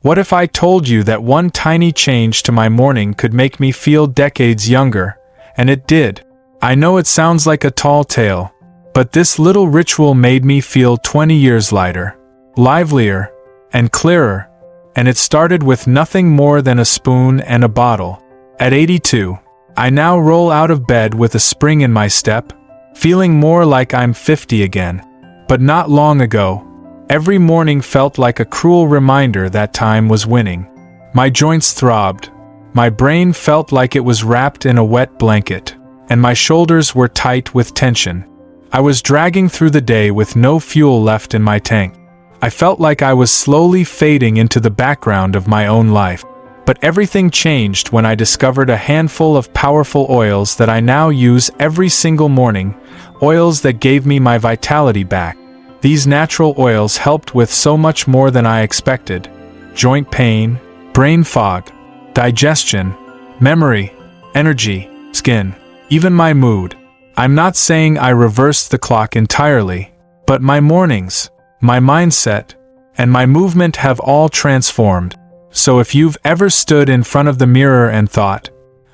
What if I told you that one tiny change to my morning could make me feel decades younger? And it did. I know it sounds like a tall tale, but this little ritual made me feel 20 years lighter, livelier, and clearer. And it started with nothing more than a spoon and a bottle. At 82, I now roll out of bed with a spring in my step, feeling more like I'm 50 again. But not long ago, every morning felt like a cruel reminder that time was winning. My joints throbbed, my brain felt like it was wrapped in a wet blanket, and my shoulders were tight with tension. I was dragging through the day with no fuel left in my tank. I felt like I was slowly fading into the background of my own life. But everything changed when I discovered a handful of powerful oils that I now use every single morning, oils that gave me my vitality back. These natural oils helped with so much more than I expected: joint pain, brain fog, digestion, memory, energy, skin, even my mood. I'm not saying I reversed the clock entirely, but my mornings, my mindset, and my movement have all transformed. So if you've ever stood in front of the mirror and thought,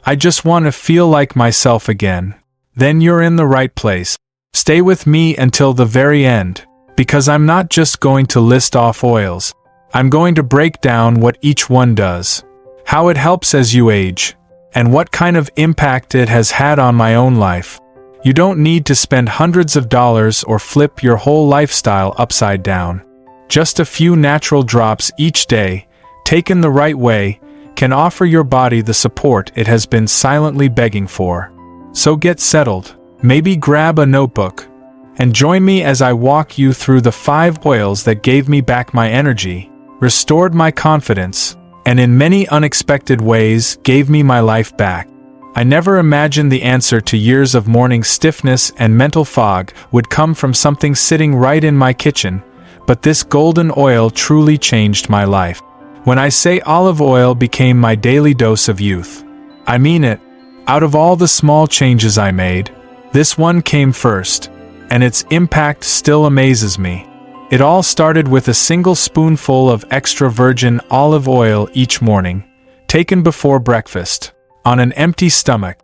"I just want to feel like myself again," then you're in the right place. Stay with me until the very end, because I'm not just going to list off oils. I'm going to break down what each one does, how it helps as you age, and what kind of impact it has had on my own life. You don't need to spend hundreds of dollars or flip your whole lifestyle upside down. Just a few natural drops each day, taken the right way, can offer your body the support it has been silently begging for. So get settled, maybe grab a notebook, and join me as I walk you through the 5 oils that gave me back my energy, restored my confidence, and in many unexpected ways gave me my life back. I never imagined the answer to years of morning stiffness and mental fog would come from something sitting right in my kitchen, but this golden oil truly changed my life. When I say olive oil became my daily dose of youth, I mean it. Out of all the small changes I made, this one came first, and its impact still amazes me. It all started with a single spoonful of extra virgin olive oil each morning, taken before breakfast, on an empty stomach.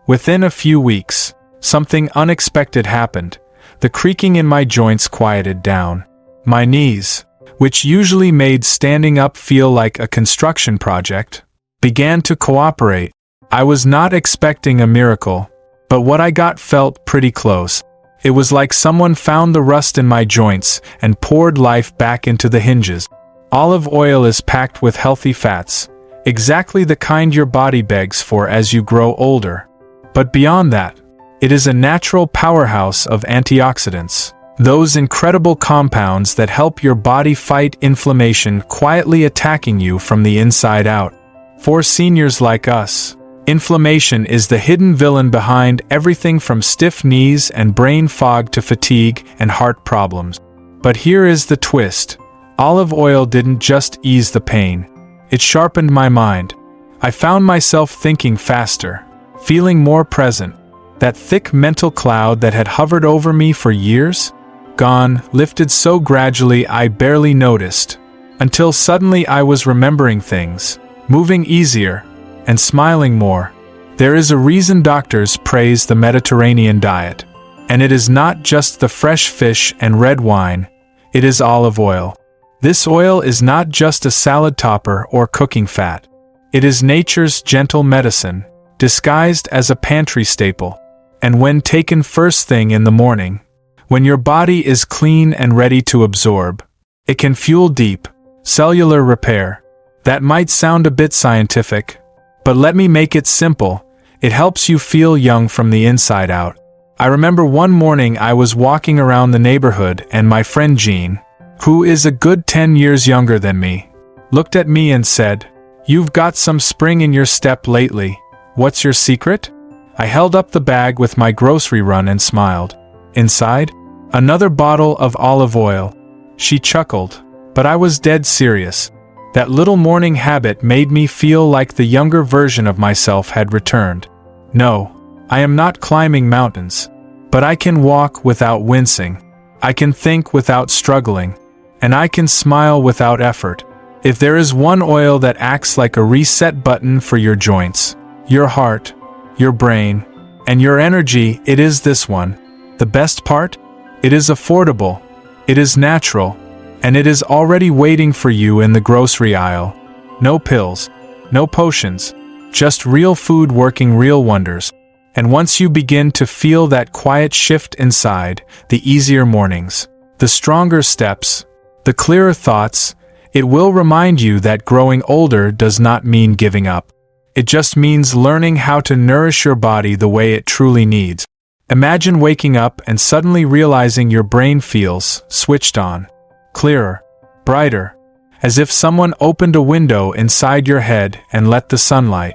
Within a few weeks, something unexpected happened. The creaking in my joints quieted down. My knees, which usually made standing up feel like a construction project, began to cooperate. I was not expecting a miracle, but what I got felt pretty close. It was like someone found the rust in my joints and poured life back into the hinges. Olive oil is packed with healthy fats, exactly the kind your body begs for as you grow older. But beyond that, it is a natural powerhouse of antioxidants. Those incredible compounds that help your body fight inflammation, quietly attacking you from the inside out. For seniors like us, inflammation is the hidden villain behind everything from stiff knees and brain fog to fatigue and heart problems. But here is the twist. Olive oil didn't just ease the pain. It sharpened my mind. I found myself thinking faster, feeling more present. That thick mental cloud that had hovered over me for years, gone, lifted so gradually I barely noticed, until suddenly I was remembering things, moving easier, and smiling more. There is a reason doctors praise the Mediterranean diet, and it is not just the fresh fish and red wine, it is olive oil. This oil is not just a salad topper or cooking fat. It is nature's gentle medicine, disguised as a pantry staple. And when taken first thing in the morning, when your body is clean and ready to absorb, it can fuel deep, cellular repair. That might sound a bit scientific, but let me make it simple. It helps you feel young from the inside out. I remember one morning I was walking around the neighborhood and my friend Jean, who is a good 10 years younger than me, looked at me and said, "You've got some spring in your step lately. What's your secret?" I held up the bag with my grocery run and smiled. Inside, another bottle of olive oil. She chuckled, but I was dead serious. That little morning habit made me feel like the younger version of myself had returned. No, I am not climbing mountains, but I can walk without wincing. I can think without struggling, and I can smile without effort. If there is one oil that acts like a reset button for your joints, your heart, your brain, and your energy, it is this one. The best part? It is affordable, it is natural, and it is already waiting for you in the grocery aisle. No pills, no potions, just real food working real wonders. And once you begin to feel that quiet shift inside, the easier mornings, the stronger steps, the clearer thoughts, it will remind you that growing older does not mean giving up. It just means learning how to nourish your body the way it truly needs. Imagine waking up and suddenly realizing your brain feels switched on, clearer, brighter, as if someone opened a window inside your head and let the sunlight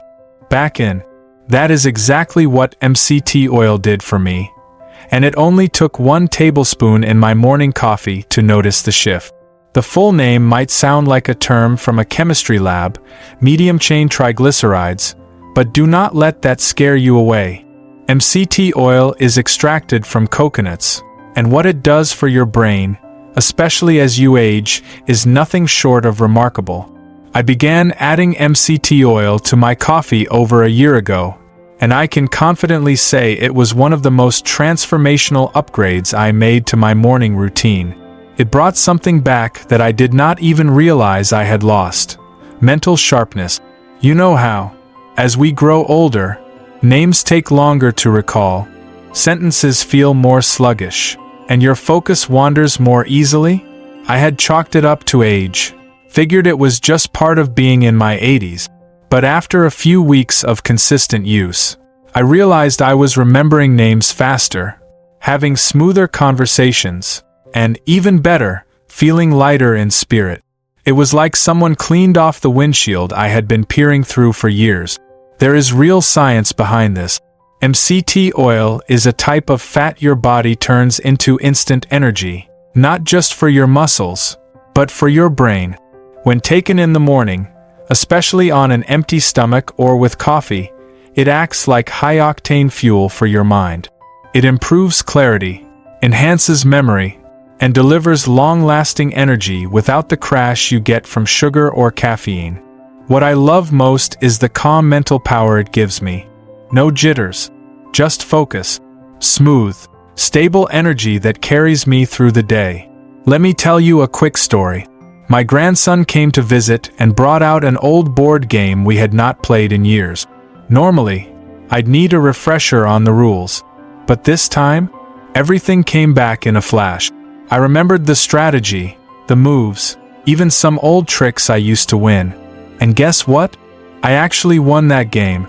back in. That is exactly what MCT oil did for me, and it only took 1 tablespoon in my morning coffee to notice the shift. The full name might sound like a term from a chemistry lab, medium-chain triglycerides, but do not let that scare you away. MCT oil is extracted from coconuts, and what it does for your brain, especially as you age, is nothing short of remarkable. I began adding MCT oil to my coffee over a year ago, and I can confidently say it was one of the most transformational upgrades I made to my morning routine. It brought something back that I did not even realize I had lost: mental sharpness. You know how, as we grow older, names take longer to recall, sentences feel more sluggish, and your focus wanders more easily? I had chalked it up to age, figured it was just part of being in my 80s. But after a few weeks of consistent use, I realized I was remembering names faster, having smoother conversations, and, even better, feeling lighter in spirit. It was like someone cleaned off the windshield I had been peering through for years. There is real science behind this. MCT oil is a type of fat your body turns into instant energy, not just for your muscles, but for your brain. When taken in the morning, especially on an empty stomach or with coffee, it acts like high-octane fuel for your mind. It improves clarity, enhances memory, and delivers long-lasting energy without the crash you get from sugar or caffeine. What I love most is the calm mental power it gives me. No jitters, just focus, smooth, stable energy that carries me through the day. Let me tell you a quick story. My grandson came to visit and brought out an old board game we had not played in years. Normally, I'd need a refresher on the rules, but this time, everything came back in a flash. I remembered the strategy, the moves, even some old tricks I used to win. And guess what? I actually won that game.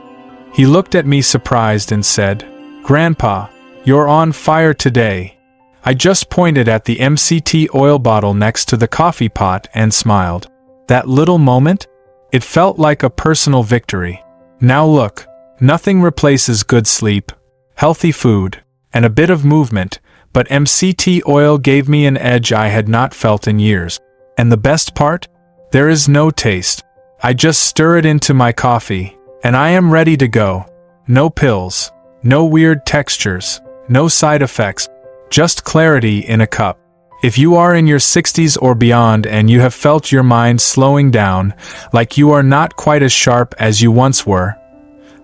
He looked at me surprised and said, "Grandpa, you're on fire today." I just pointed at the MCT oil bottle next to the coffee pot and smiled. That little moment? It felt like a personal victory. Now look, nothing replaces good sleep, healthy food, and a bit of movement, but MCT oil gave me an edge I had not felt in years. And the best part? There is no taste. I just stir it into my coffee, and I am ready to go. No pills, no weird textures, no side effects, just clarity in a cup. If you are in your 60s or beyond and you have felt your mind slowing down, like you are not quite as sharp as you once were,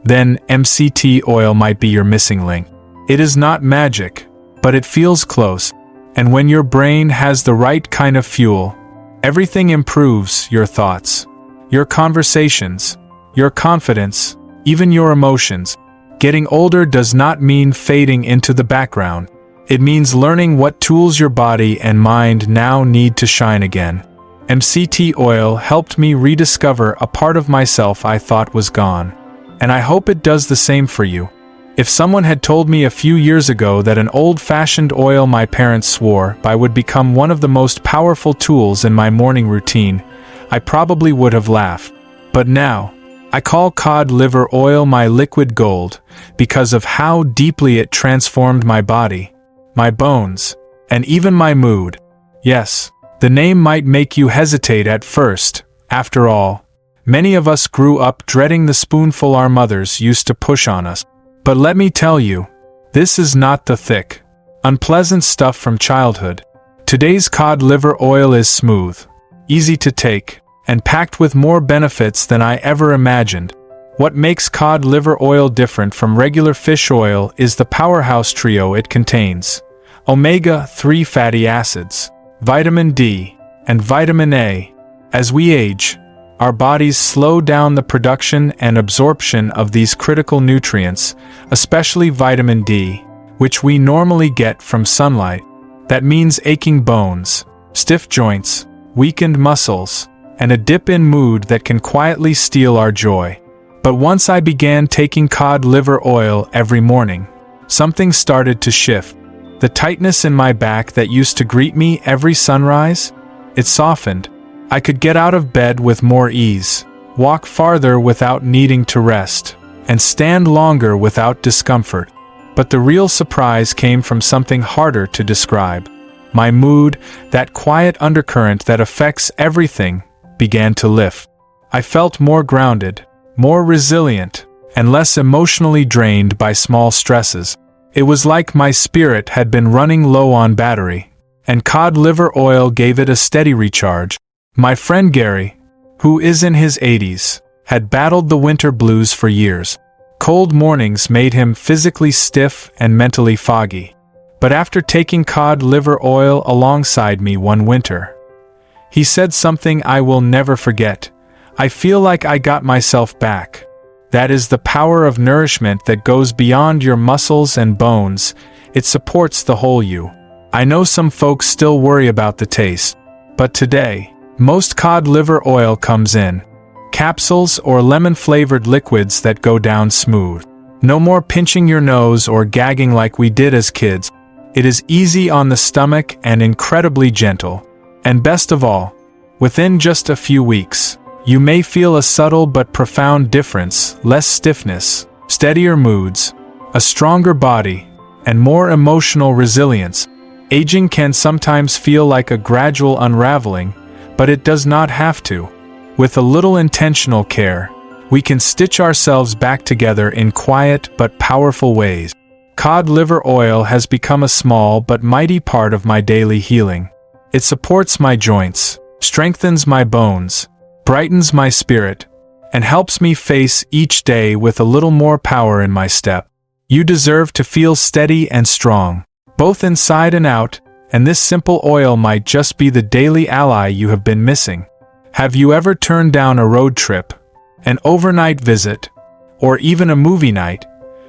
then MCT oil might be your missing link. It is not magic, but it feels close, and when your brain has the right kind of fuel, everything improves: your thoughts, your conversations, your confidence, even your emotions. Getting older does not mean fading into the background. It means learning what tools your body and mind now need to shine again. MCT oil helped me rediscover a part of myself I thought was gone, and I hope it does the same for you. If someone had told me a few years ago that an old-fashioned oil my parents swore by would become one of the most powerful tools in my morning routine, I probably would have laughed. But now, I call cod liver oil my liquid gold because of how deeply it transformed my body, my bones, and even my mood. Yes, the name might make you hesitate at first. After all, many of us grew up dreading the spoonful our mothers used to push on us. But let me tell you, this is not the thick, unpleasant stuff from childhood. Today's cod liver oil is smooth, easy to take, and packed with more benefits than I ever imagined. What makes cod liver oil different from regular fish oil is the powerhouse trio it contains: omega-3 fatty acids, vitamin D, and vitamin A. As we age, our bodies slow down the production and absorption of these critical nutrients, especially vitamin D, which we normally get from sunlight. That means aching bones, stiff joints, weakened muscles, and a dip in mood that can quietly steal our joy. But once I began taking cod liver oil every morning, something started to shift. The tightness in my back that used to greet me every sunrise, it softened. I could get out of bed with more ease, walk farther without needing to rest, and stand longer without discomfort. But the real surprise came from something harder to describe. My mood, that quiet undercurrent that affects everything, began to lift. I felt more grounded, more resilient, and less emotionally drained by small stresses. It was like my spirit had been running low on battery, and cod liver oil gave it a steady recharge. My friend Gary, who is in his 80s, had battled the winter blues for years. Cold mornings made him physically stiff and mentally foggy. But after taking cod liver oil alongside me one winter, he said something I will never forget. "I feel like I got myself back." That is the power of nourishment that goes beyond your muscles and bones. It supports the whole you. I know some folks still worry about the taste, but today, most cod liver oil comes in capsules or lemon-flavored liquids that go down smooth. No more pinching your nose or gagging like we did as kids. It is easy on the stomach and incredibly gentle. And best of all, within just a few weeks, you may feel a subtle but profound difference: less stiffness, steadier moods, a stronger body, and more emotional resilience. Aging can sometimes feel like a gradual unraveling, but it does not have to. With a little intentional care, we can stitch ourselves back together in quiet but powerful ways. Cod liver oil has become a small but mighty part of my daily healing. It supports my joints, strengthens my bones, brightens my spirit, and helps me face each day with a little more power in my step. You deserve to feel steady and strong, both inside and out, and this simple oil might just be the daily ally you have been missing. Have you ever turned down a road trip, an overnight visit, or even a movie night,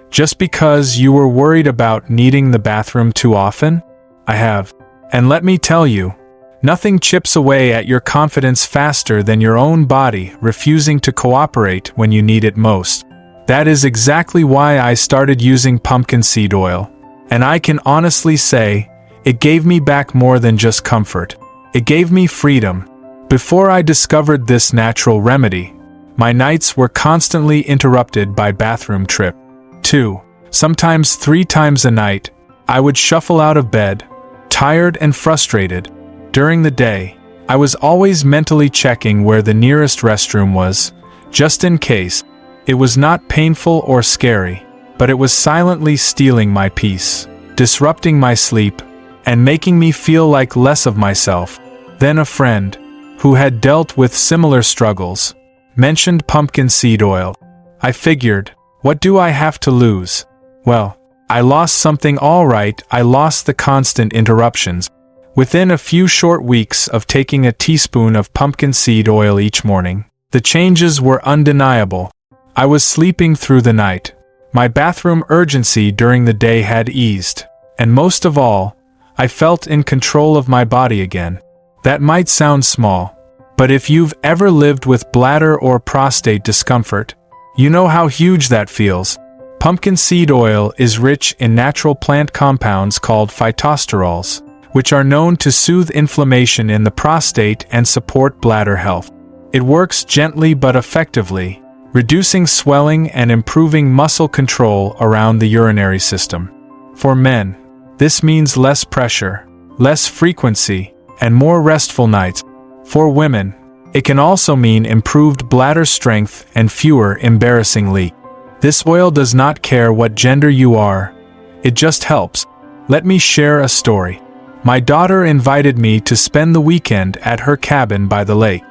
just because you were worried about needing the bathroom too often? I have. And let me tell you, nothing chips away at your confidence faster than your own body refusing to cooperate when you need it most. That is exactly why I started using pumpkin seed oil. And I can honestly say, it gave me back more than just comfort. It gave me freedom. Before I discovered this natural remedy, my nights were constantly interrupted by bathroom trip. 2, sometimes 3 times a night, I would shuffle out of bed, tired and frustrated. During the day, I was always mentally checking where the nearest restroom was, just in case. It was not painful or scary, but it was silently stealing my peace, disrupting my sleep, and making me feel like less of myself. Then a friend, who had dealt with similar struggles, mentioned pumpkin seed oil. I figured, what do I have to lose? Well, I lost something all right. I lost the constant interruptions. Within a few short weeks of taking a teaspoon of pumpkin seed oil each morning, the changes were undeniable. I was sleeping through the night. My bathroom urgency during the day had eased. And most of all, I felt in control of my body again. That might sound small, but if you've ever lived with bladder or prostate discomfort, you know how huge that feels. Pumpkin seed oil is rich in natural plant compounds called phytosterols, which are known to soothe inflammation in the prostate and support bladder health. It works gently but effectively, reducing swelling and improving muscle control around the urinary system. For men, this means less pressure, less frequency, and more restful nights. For women, it can also mean improved bladder strength and fewer embarrassing leaks. This oil does not care what gender you are, it just helps. Let me share a story. My daughter invited me to spend the weekend at her cabin by the lake.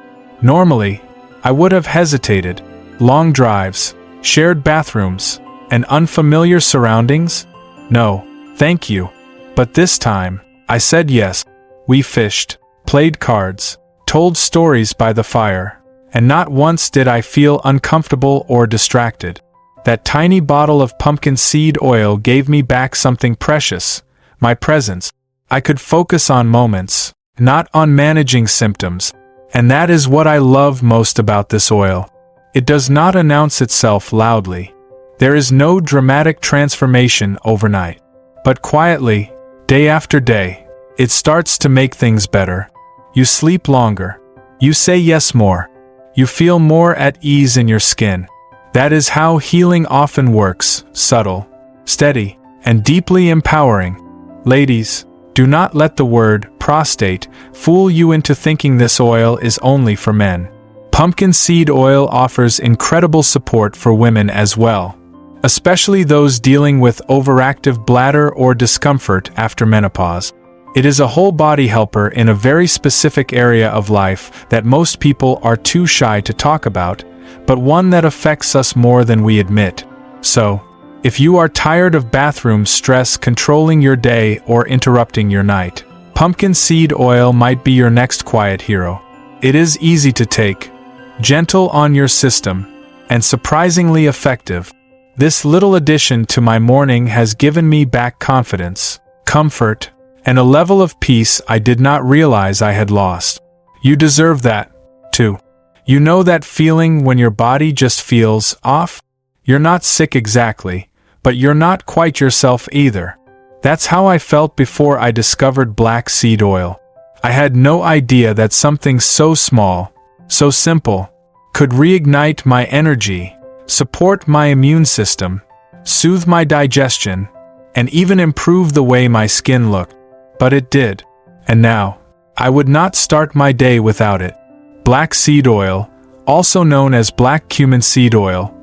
Normally, I would have hesitated. Long drives, shared bathrooms, and unfamiliar surroundings? No, thank you. But this time, I said yes. We fished, played cards, told stories by the fire, and not once did I feel uncomfortable or distracted. That tiny bottle of pumpkin seed oil gave me back something precious, my presence. I could focus on moments, not on managing symptoms, and that is what I love most about this oil. It does not announce itself loudly. There is no dramatic transformation overnight. But quietly, day after day, it starts to make things better. You sleep longer. You say yes more. You feel more at ease in your skin. That is how healing often works, subtle, steady, and deeply empowering. Ladies, do not let the word prostate fool you into thinking this oil is only for men. Pumpkin seed oil offers incredible support for women as well, especially those dealing with overactive bladder or discomfort after menopause. It is a whole body helper in a very specific area of life that most people are too shy to talk about, but one that affects us more than we admit. So, if you are tired of bathroom stress controlling your day or interrupting your night, pumpkin seed oil might be your next quiet hero. It is easy to take, gentle on your system, and surprisingly effective. This little addition to my morning has given me back confidence, comfort, and a level of peace I did not realize I had lost. You deserve that, too. You know that feeling when your body just feels off? You're not sick exactly, but you're not quite yourself either. That's how I felt before I discovered black seed oil. I had no idea that something so small, so simple, could reignite my energy, support my immune system, soothe my digestion, and even improve the way my skin looked. But it did. And now, I would not start my day without it. Black seed oil, also known as black cumin seed oil,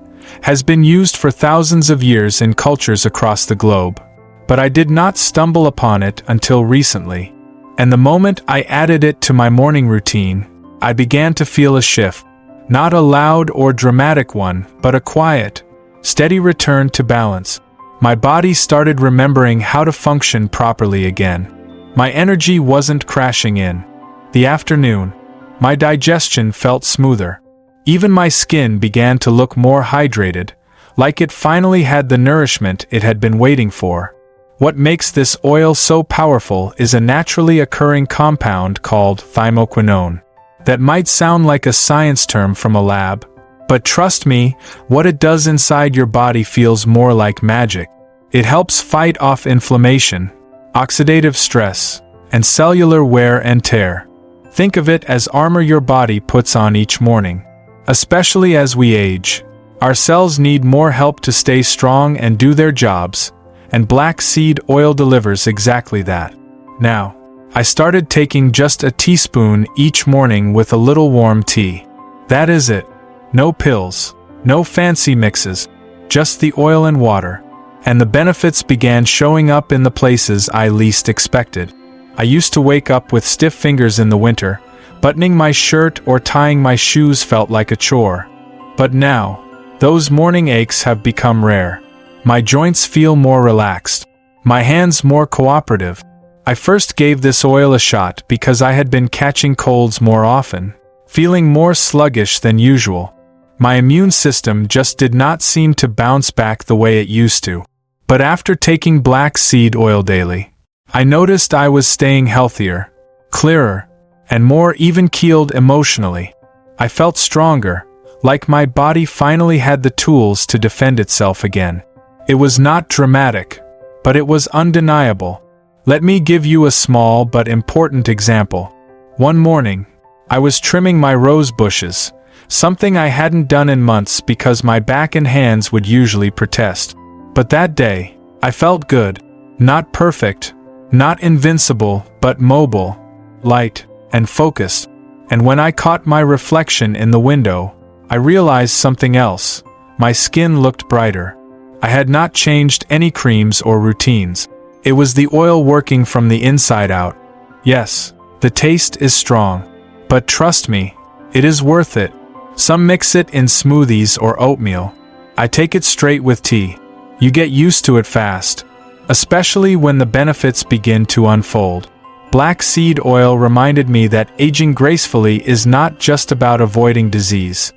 has been used for thousands of years in cultures across the globe. But I did not stumble upon it until recently. And the moment I added it to my morning routine, I began to feel a shift. Not a loud or dramatic one, but a quiet, steady return to balance. My body started remembering how to function properly again. My energy wasn't crashing in. The afternoon, my digestion felt smoother. Even my skin began to look more hydrated, like it finally had the nourishment it had been waiting for. What makes this oil so powerful is a naturally occurring compound called thymoquinone. That might sound like a science term from a lab, but trust me, what it does inside your body feels more like magic. It helps fight off inflammation, oxidative stress, and cellular wear and tear. Think of it as armor your body puts on each morning. Especially as we age, our cells need more help to stay strong and do their jobs, and black seed oil delivers exactly that. Now, I started taking just a teaspoon each morning with a little warm tea. That is it. No pills, no fancy mixes, just the oil and water. And the benefits began showing up in the places I least expected. I used to wake up with stiff fingers in the winter. Buttoning my shirt or tying my shoes felt like a chore. But now, those morning aches have become rare. My joints feel more relaxed. My hands more cooperative. I first gave this oil a shot because I had been catching colds more often, feeling more sluggish than usual. My immune system just did not seem to bounce back the way it used to. But after taking black seed oil daily, I noticed I was staying healthier, clearer, and more even-keeled emotionally. I felt stronger, like my body finally had the tools to defend itself again. It was not dramatic, but it was undeniable. Let me give you a small but important example. One morning, I was trimming my rose bushes, something I hadn't done in months because my back and hands would usually protest. But that day, I felt good. Not perfect, not invincible, but mobile, light, and focused. And when I caught my reflection in the window, I realized something else. My skin looked brighter. I had not changed any creams or routines. It was the oil working from the inside out. Yes, the taste is strong. But trust me, It is worth it. Some mix it in smoothies or oatmeal. I take it straight with tea. You get used to it fast, especially when the benefits begin to unfold. Black seed oil reminded me that aging gracefully is not just about avoiding disease.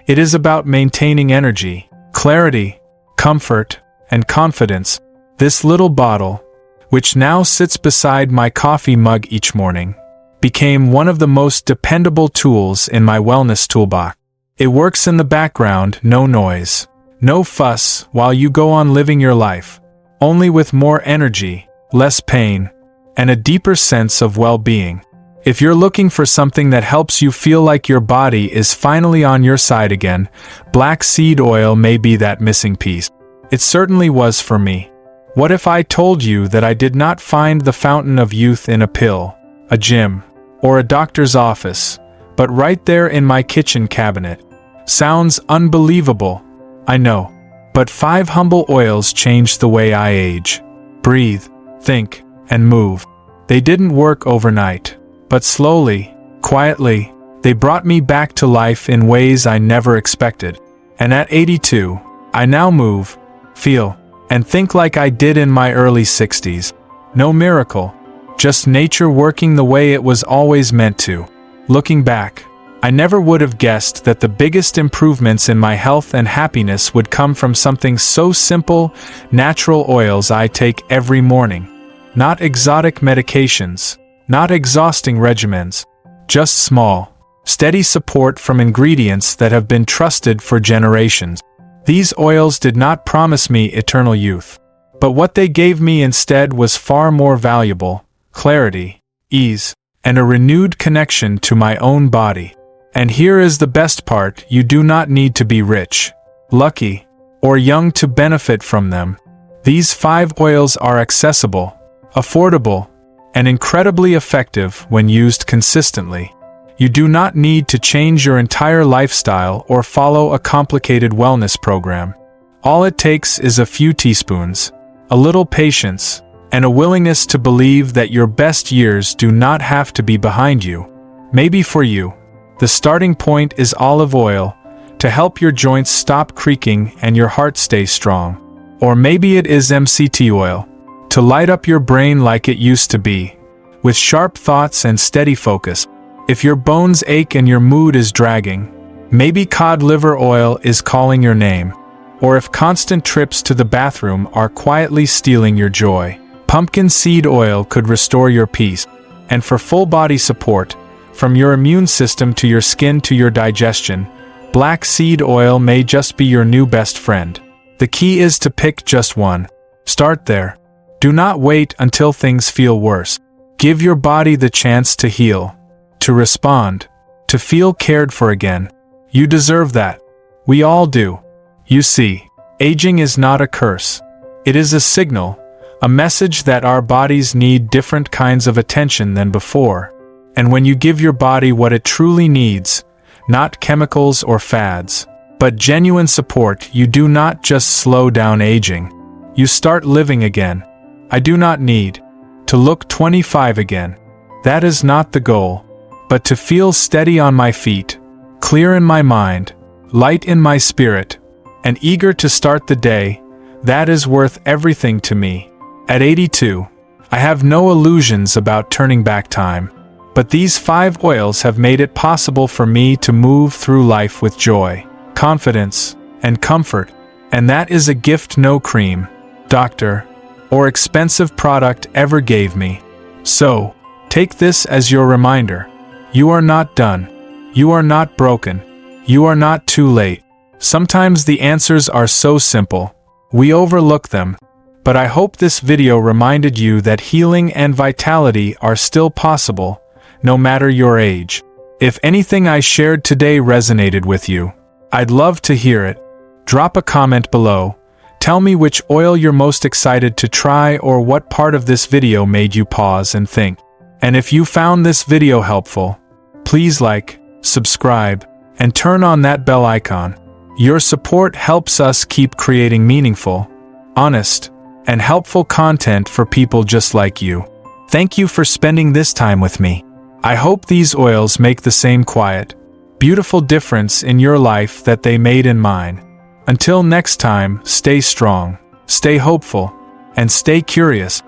It is about maintaining energy, clarity, comfort, and confidence. This little bottle, which now sits beside my coffee mug each morning, became one of the most dependable tools in my wellness toolbox. It works in the background, no noise, no fuss while you go on living your life, only with more energy, less pain, and a deeper sense of well-being. If you're looking for something that helps you feel like your body is finally on your side again, black seed oil may be that missing piece. It certainly was for me. What if I told you that I did not find the fountain of youth in a pill, a gym, or a doctor's office, but right there in my kitchen cabinet? Sounds unbelievable, I know. But 5 humble oils changed the way I age, breathe, think, and move. They didn't work overnight, but slowly, quietly, they brought me back to life in ways I never expected. And at 82, I now move, feel, and think like I did in my early 60s. No miracle, just nature working the way it was always meant to. Looking back, I never would have guessed that the biggest improvements in my health and happiness would come from something so simple, natural oils I take every morning. Not exotic medications, not exhausting regimens, just small, steady support from ingredients that have been trusted for generations. These oils did not promise me eternal youth, but what they gave me instead was far more valuable: clarity, ease, and a renewed connection to my own body. And here is the best part: you do not need to be rich, lucky, or young to benefit from them. These 5 oils are accessible, affordable, and incredibly effective when used consistently. You do not need to change your entire lifestyle or follow a complicated wellness program. All it takes is a few teaspoons, a little patience, and a willingness to believe that your best years do not have to be behind you. Maybe for you, the starting point is olive oil, to help your joints stop creaking and your heart stay strong. Or maybe it is MCT oil, to light up your brain like it used to be, with sharp thoughts and steady focus. If your bones ache and your mood is dragging, maybe cod liver oil is calling your name. Or if constant trips to the bathroom are quietly stealing your joy, pumpkin seed oil could restore your peace. And for full body support, from your immune system to your skin to your digestion, black seed oil may just be your new best friend. The key is to pick just one. Start there. Do not wait until things feel worse. Give your body the chance to heal, to respond, to feel cared for again. You deserve that. We all do. You see, aging is not a curse. It is a signal, a message that our bodies need different kinds of attention than before. And when you give your body what it truly needs, not chemicals or fads, but genuine support, you do not just slow down aging. You start living again. I do not need to look 25 again. That is not the goal. But to feel steady on my feet, clear in my mind, light in my spirit, and eager to start the day, that is worth everything to me. At 82, I have no illusions about turning back time. But these 5 oils have made it possible for me to move through life with joy, confidence, and comfort. And that is a gift no cream, doctor, or expensive product ever gave me. So, take this as your reminder. You are not done. You are not broken. You are not too late. Sometimes the answers are so simple, we overlook them. But I hope this video reminded you that healing and vitality are still possible, no matter your age. If anything I shared today resonated with you, I'd love to hear it. Drop a comment below. Tell me which oil you're most excited to try or what part of this video made you pause and think. And if you found this video helpful, please like, subscribe, and turn on that bell icon. Your support helps us keep creating meaningful, honest, and helpful content for people just like you. Thank you for spending this time with me. I hope these oils make the same quiet, beautiful difference in your life that they made in mine. Until next time, stay strong, stay hopeful, and stay curious.